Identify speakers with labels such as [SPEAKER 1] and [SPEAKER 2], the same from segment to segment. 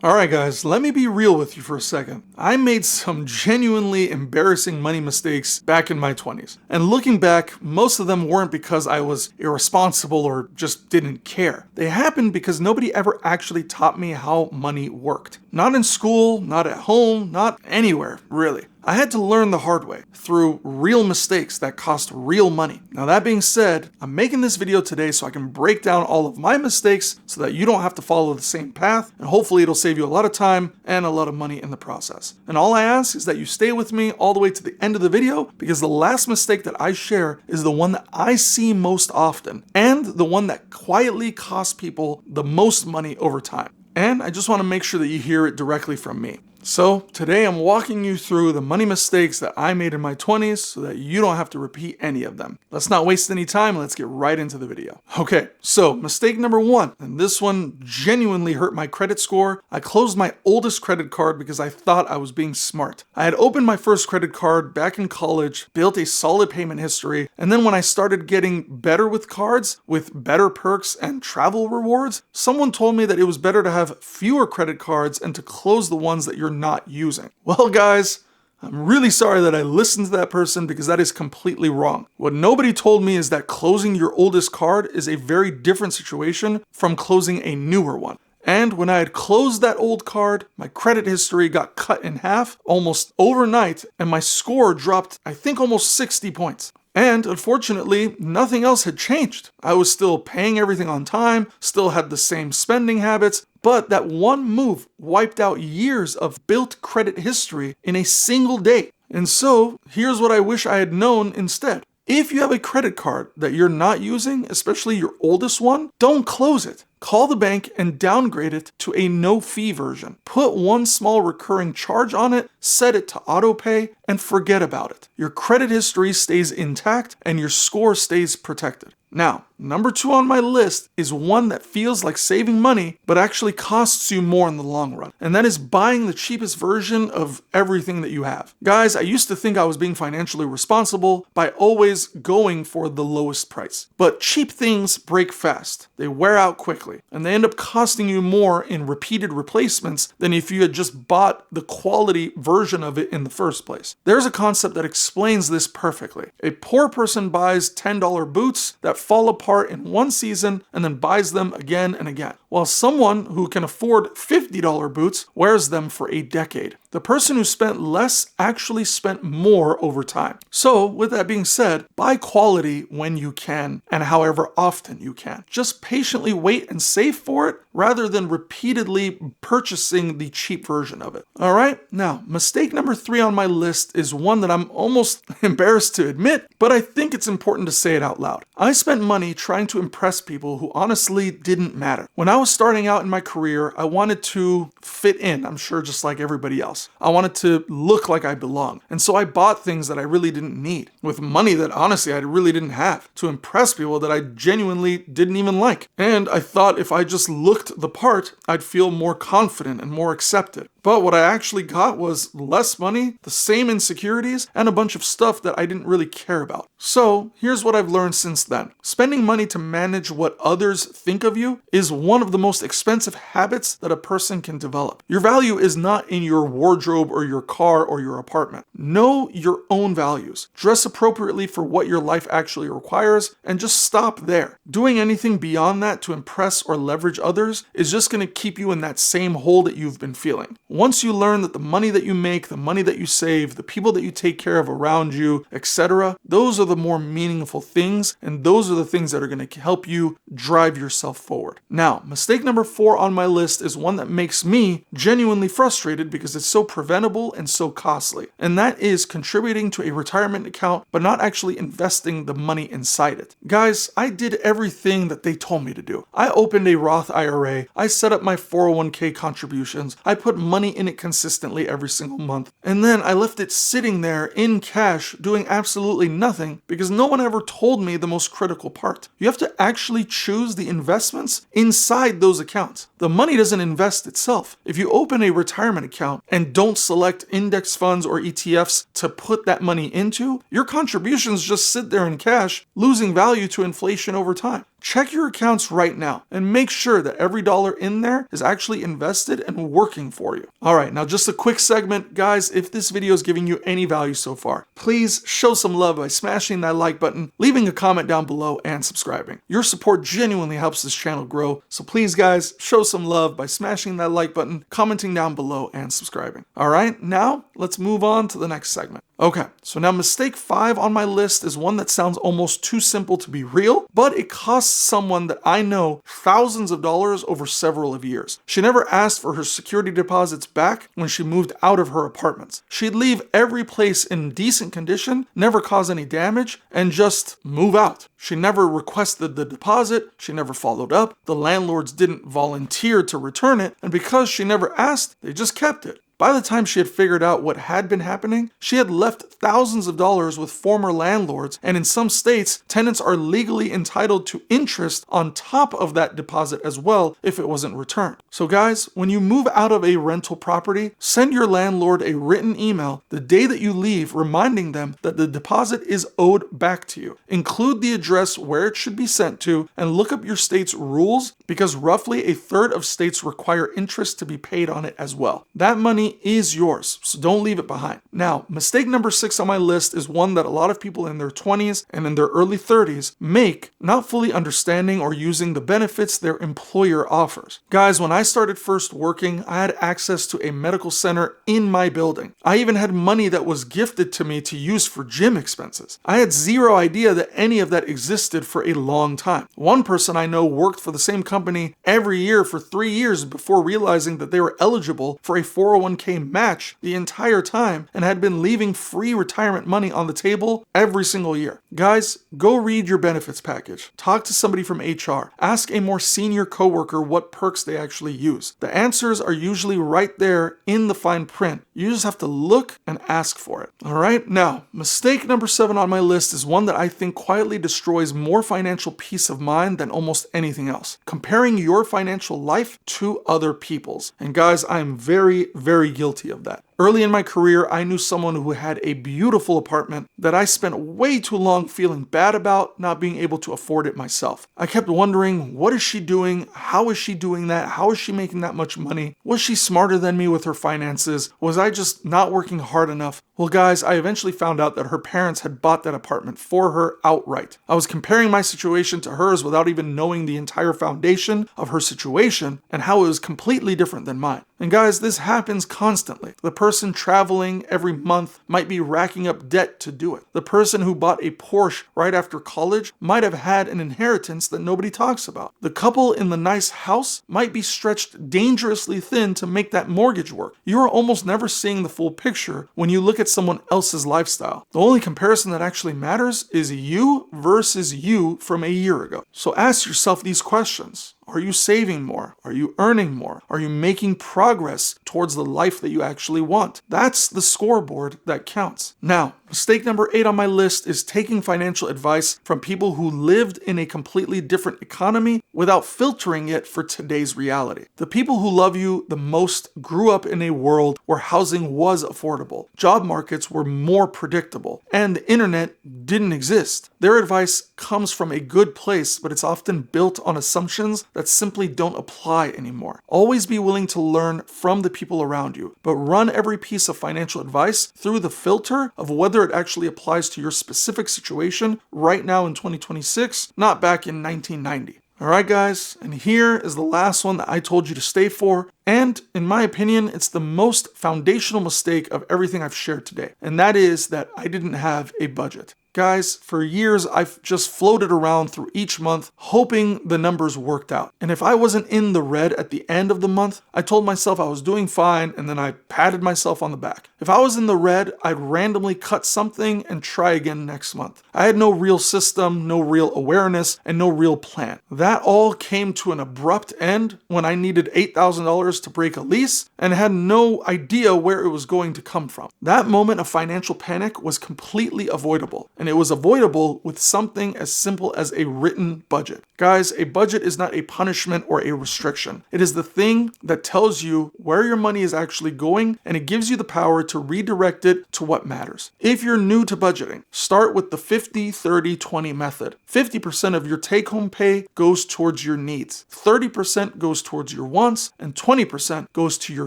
[SPEAKER 1] Alright guys, let me be real with you for a second. I made some genuinely embarrassing money mistakes back in my 20s. And looking back, most of them weren't because I was irresponsible or just didn't care. They happened because nobody ever actually taught me how money worked. Not in school, not at home, not anywhere, really. I had to learn the hard way, through real mistakes that cost real money. Now that being said, I'm making this video today so I can break down all of my mistakes so that you don't have to follow the same path, and hopefully it'll save you a lot of time and a lot of money in the process. And all I ask is that you stay with me all the way to the end of the video, because the last mistake that I share is the one that I see most often, and the one that quietly costs people the most money over time. And I just want to make sure that you hear it directly from me. So today I'm walking you through the money mistakes that I made in my 20s so that you don't have to repeat any of them. Let's not waste any time, let's get right into the video. Okay, so mistake number one, and this one genuinely hurt my credit score. I closed my oldest credit card because I thought I was being smart. I had opened my first credit card back in college, built a solid payment history, and then when I started getting better with cards, with better perks and travel rewards, someone told me that it was better to have fewer credit cards and to close the ones that you're not using. Well guys, I'm really sorry that I listened to that person because that is completely wrong. What nobody told me is that closing your oldest card is a very different situation from closing a newer one. And when I had closed that old card, my credit history got cut in half almost overnight and my score dropped, I think, almost 60 points. And unfortunately, nothing else had changed. I was still paying everything on time, still had the same spending habits, but that one move wiped out years of built credit history in a single day. And so, here's what I wish I had known instead. If you have a credit card that you're not using, especially your oldest one, don't close it. Call the bank and downgrade it to a no-fee version. Put one small recurring charge on it, set it to auto pay, and forget about it. Your credit history stays intact and your score stays protected. Now, number two on my list is one that feels like saving money, but actually costs you more in the long run. And that is buying the cheapest version of everything that you have. Guys, I used to think I was being financially responsible by always going for the lowest price. But cheap things break fast. They wear out quickly. And they end up costing you more in repeated replacements than if you had just bought the quality version of it in the first place. There's a concept that explains this perfectly. A poor person buys $10 boots that fall apart in one season and then buys them again and again, while someone who can afford $50 boots wears them for a decade. The person who spent less actually spent more over time. So, with that being said, buy quality when you can and however often you can. Just patiently wait and save for it rather than repeatedly purchasing the cheap version of it. Alright, now, mistake number three on my list is one that I'm almost embarrassed to admit, but I think it's important to say it out loud. I spent money trying to impress people who honestly didn't matter. When I was starting out in my career, I wanted to fit in, I'm sure just like everybody else. I wanted to look like I belonged. And so I bought things that I really didn't need, with money that honestly I really didn't have, to impress people that I genuinely didn't even like. And I thought if I just looked the part, I'd feel more confident and more accepted. But what I actually got was less money, the same insecurities, and a bunch of stuff that I didn't really care about. So here's what I've learned since then. Spending money to manage what others think of you is one of the most expensive habits that a person can develop. Your value is not in your wardrobe or your car or your apartment. Know your own values. Dress appropriately for what your life actually requires, and just stop there. Doing anything beyond that to impress or leverage others is just going to keep you in that same hole that you've been feeling. Once you learn that the money that you make, the money that you save, the people that you take care of around you, etc., those are the more meaningful things, and those are the things that are going to help you drive yourself forward. Now, mistake number four on my list is one that makes me genuinely frustrated because it's so preventable and so costly, and that is contributing to a retirement account but not actually investing the money inside it. Guys, I did everything that they told me to do. I opened a Roth IRA, I set up my 401k contributions, I put money in it consistently every single month, and then I left it sitting there in cash doing absolutely nothing because no one ever told me the most critical part. You have to actually choose the investments inside those accounts. The money doesn't invest itself. If you open a retirement account and don't select index funds or ETFs to put that money into, your contributions just sit there in cash, losing value to inflation over time. check your accounts right now and make sure that every dollar in there is actually invested and working for you. All right, now just a quick segment. Guys, if this video is giving you any value so far, please show some love by smashing that like button, leaving a comment down below, and subscribing. Your support genuinely helps this channel grow, so please guys, show some love by smashing that like button, commenting down below, and subscribing. All right, now let's move on to the next segment. Okay, so now mistake 5 on my list is one that sounds almost too simple to be real, but it cost someone that I know thousands of dollars over several of years. She never asked for her security deposits back when she moved out of her apartments. She'd leave every place in decent condition, never cause any damage, and just move out. She never requested the deposit, she never followed up, the landlords didn't volunteer to return it, and because she never asked, they just kept it. By the time she had figured out what had been happening, she had left thousands of dollars with former landlords, and in some states, tenants are legally entitled to interest on top of that deposit as well if it wasn't returned. So guys, when you move out of a rental property, send your landlord a written email the day that you leave reminding them that the deposit is owed back to you. Include the address where it should be sent to, and look up your state's rules because roughly a third of states require interest to be paid on it as well. That money is yours, so don't leave it behind. Now, mistake number 6 on my list is one that a lot of people in their 20s and in their early 30s make, not fully understanding or using the benefits their employer offers. Guys, when I started first working, I had access to a medical center in my building. I even had money that was gifted to me to use for gym expenses. I had zero idea that any of that existed for a long time. One person I know worked for the same company every year for 3 years before realizing that they were eligible for a 401k match the entire time and had been leaving free retirement money on the table every single year. Guys, go read your benefits package. Talk to somebody from HR. Ask a more senior coworker what perks they actually use. The answers are usually right there in the fine print. You just have to look and ask for it. All right, now, mistake number 7 on my list is one that I think quietly destroys more financial peace of mind than almost anything else. Comparing your financial life to other people's. And guys, I'm very, very guilty of that. Early in my career, I knew someone who had a beautiful apartment that I spent way too long feeling bad about not being able to afford it myself. I kept wondering, what is she doing? How is she doing that? How is she making that much money? Was she smarter than me with her finances? Was I just not working hard enough? Well, guys, I eventually found out that her parents had bought that apartment for her outright. I was comparing my situation to hers without even knowing the entire foundation of her situation and how it was completely different than mine. And guys, this happens constantly. The person traveling every month might be racking up debt to do it. The person who bought a Porsche right after college might have had an inheritance that nobody talks about. The couple in the nice house might be stretched dangerously thin to make that mortgage work. You are almost never seeing the full picture when you look at someone else's lifestyle. The only comparison that actually matters is you versus you from a year ago. So ask yourself these questions. Are you saving more? Are you earning more? Are you making progress towards the life that you actually want? That's the scoreboard that counts. Now, mistake number 8 on my list is taking financial advice from people who lived in a completely different economy without filtering it for today's reality. The people who love you the most grew up in a world where housing was affordable, job markets were more predictable, and the internet didn't exist. Their advice comes from a good place, but it's often built on assumptions that simply don't apply anymore. Always be willing to learn from the people around you, but run every piece of financial advice through the filter of whether it actually applies to your specific situation right now in 2026, not back in 1990. All right, guys, and here is the last one that I told you to stay for. And in my opinion, it's the most foundational mistake of everything I've shared today. And that is that I didn't have a budget. Guys, for years, I've just floated around through each month, hoping the numbers worked out. And if I wasn't in the red at the end of the month, I told myself I was doing fine, and then I patted myself on the back. If I was in the red, I'd randomly cut something and try again next month. I had no real system, no real awareness, and no real plan. That all came to an abrupt end when I needed $8,000 to break a lease and had no idea where it was going to come from. That moment of financial panic was completely avoidable. And and it was avoidable with something as simple as a written budget. Guys, a budget is not a punishment or a restriction. It is the thing that tells you where your money is actually going, and it gives you the power to redirect it to what matters. If you're new to budgeting, start with the 50-30-20 method. 50% of your take-home pay goes towards your needs, 30% goes towards your wants, and 20% goes to your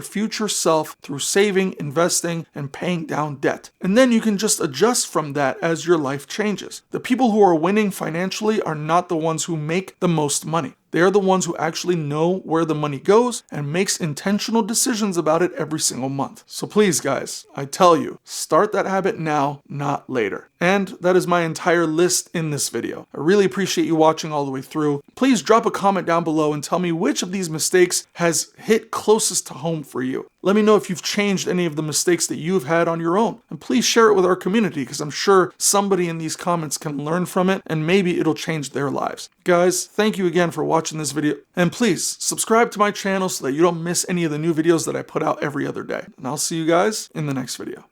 [SPEAKER 1] future self through saving, investing, and paying down debt. And then you can just adjust from that as your life changes. The people who are winning financially are not the ones who make the most money. They are the ones who actually know where the money goes and makes intentional decisions about it every single month. So please, guys, I tell you, start that habit now, not later. And that is my entire list in this video. I really appreciate you watching all the way through. Please drop a comment down below and tell me which of these mistakes has hit closest to home for you. Let me know if you've changed any of the mistakes that you've had on your own. And please share it with our community, because I'm sure somebody in these comments can learn from it and maybe it'll change their lives. Guys, thank you again for watching this video. And please subscribe to my channel so that you don't miss any of the new videos that I put out every other day. And I'll see you guys in the next video.